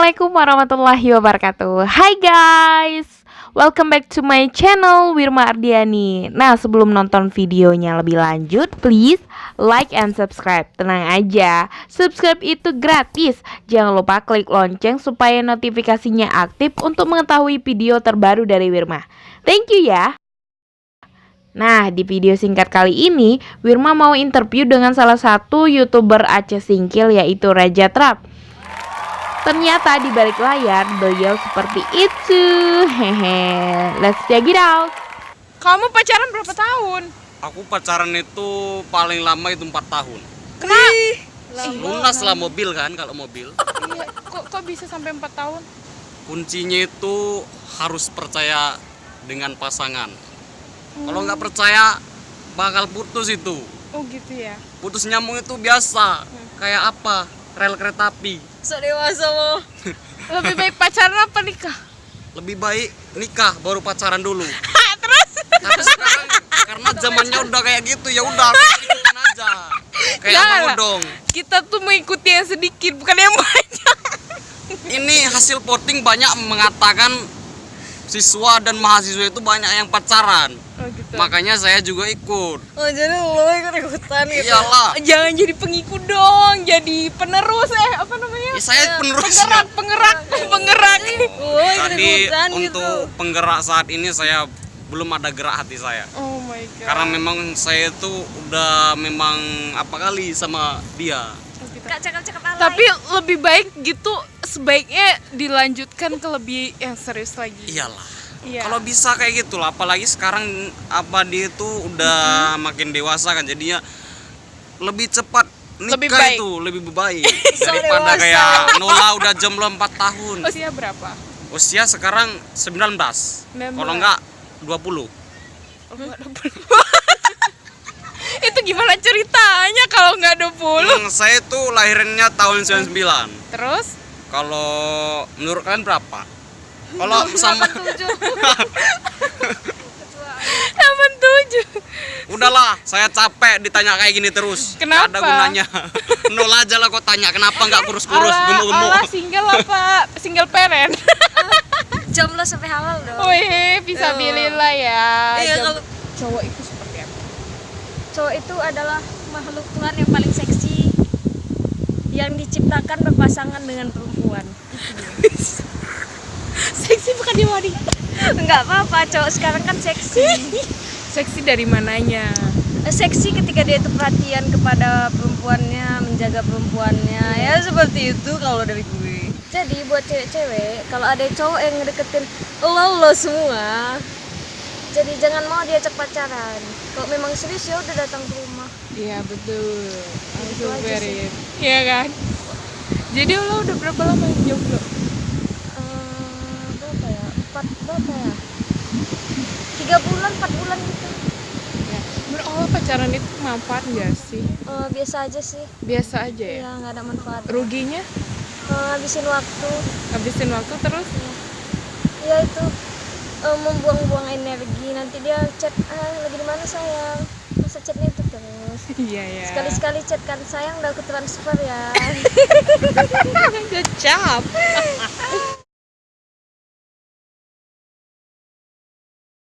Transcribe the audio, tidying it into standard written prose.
Assalamualaikum warahmatullahi wabarakatuh. Hai guys, welcome back to my channel Wirma Ardiani. Nah, sebelum nonton videonya lebih lanjut, please like and subscribe. Tenang aja, subscribe itu gratis. Jangan lupa klik lonceng supaya notifikasinya aktif untuk mengetahui video terbaru dari Wirma. Thank you ya. Nah, di video singkat kali ini, Wirma mau interview dengan salah satu YouTuber Aceh Singkil, yaitu Raja Trap. Ternyata di balik layar beliau seperti itu. Hehe. Let's check it out. Kamu pacaran berapa tahun? Aku pacaran itu paling lama itu 4 tahun. Kenapa? Lunas lah mobil kan, kalau mobil. Iya, kok bisa sampai 4 tahun? Kuncinya itu harus percaya dengan pasangan. Kalau nggak percaya bakal putus itu. Oh gitu ya. Putus nyambung itu biasa. Kayak apa? Rel kereta api. Sok dewasa lo. Lebih baik pacaran apa nikah? Lebih baik nikah baru pacaran dulu. Terus? Tapi sekarang karena zamannya udah kayak gitu, ya udah ikutin aja. Kayak Jangan abang lah. odong. Kita tuh mengikuti yang sedikit, bukan yang banyak. Ini hasil voting banyak mengatakan siswa dan mahasiswa itu banyak yang pacaran. Oh gitu. Makanya saya juga ikut. Oh jadi lo ikut-ikutan gitu. Iyalah. Jangan jadi pengikut dong, jadi penerus apa namanya? Ya, saya penerusnya. Penggerak. Oh Jadi ikut-ikutan untuk gitu. penggerak saat ini saya belum ada gerak hati saya. Oh my god. Karena memang saya itu udah memang apa kali sama dia. Oh, gitu. Kak cakap-cakap alay. Tapi lebih baik gitu, sebaiknya dilanjutkan ke lebih yang serius lagi. Iyalah. Iya. Kalau bisa kayak gitu lah, apalagi sekarang apa dia itu udah makin dewasa kan, jadinya lebih cepat nikah Lebih baik. itu lebih baik daripada dewasa. kayak Nola udah jomblo 4 tahun. Usia berapa? Usia sekarang 19. Kalau enggak 20. Itu gimana ceritanya kalau nggak 20? Saya tuh lahirnya tahun 99. Terus? Kalau menurut kalian berapa? Kalau sama 87. udahlah, saya capek ditanya kayak gini terus. Kenapa? Nggak ada gunanya. Nol aja lah kok tanya kenapa nggak kurus-kurus, gemuk-gemuk. Ala single apa? Single parent. Jomblo sampai halal dong. Wih, bisa bilillah ya. Iya kalau Cowok itu seperti apa? cowok itu adalah makhluk Tuhan yang paling seksi yang diciptakan berpasangan dengan perempuan. Seksi bukan dia wanita. Enggak apa-apa, cowok sekarang kan seksi. Seksi dari mananya? Seksi ketika dia itu perhatian kepada perempuannya, menjaga perempuannya. Ya seperti itu kalau dari gue. Jadi buat cewek-cewek, kalau ada cowok yang ngedeketin lo semua, jadi jangan mau diajak pacaran. Kalau memang serius ya udah datang ke rumah. Iya betul. Gitu aja sih. Iya kan? Jadi lo udah berapa lama jomblo? Berapa ya? 3 bulan, 4 bulan gitu. Ya. Menurut lo pacaran itu manfaat nggak sih? Biasa aja sih. Biasa aja ya. Ya nggak ada manfaat. Ruginya? Ngabisin waktu. Habisin waktu terus? Ya itu membuang-buang energi. Nanti dia chat, lagi di mana sayang? Masa chatnya itu terus. Iya ya. Sekali-sekali chat kan sayang, udah aku transfer ya. Gacap.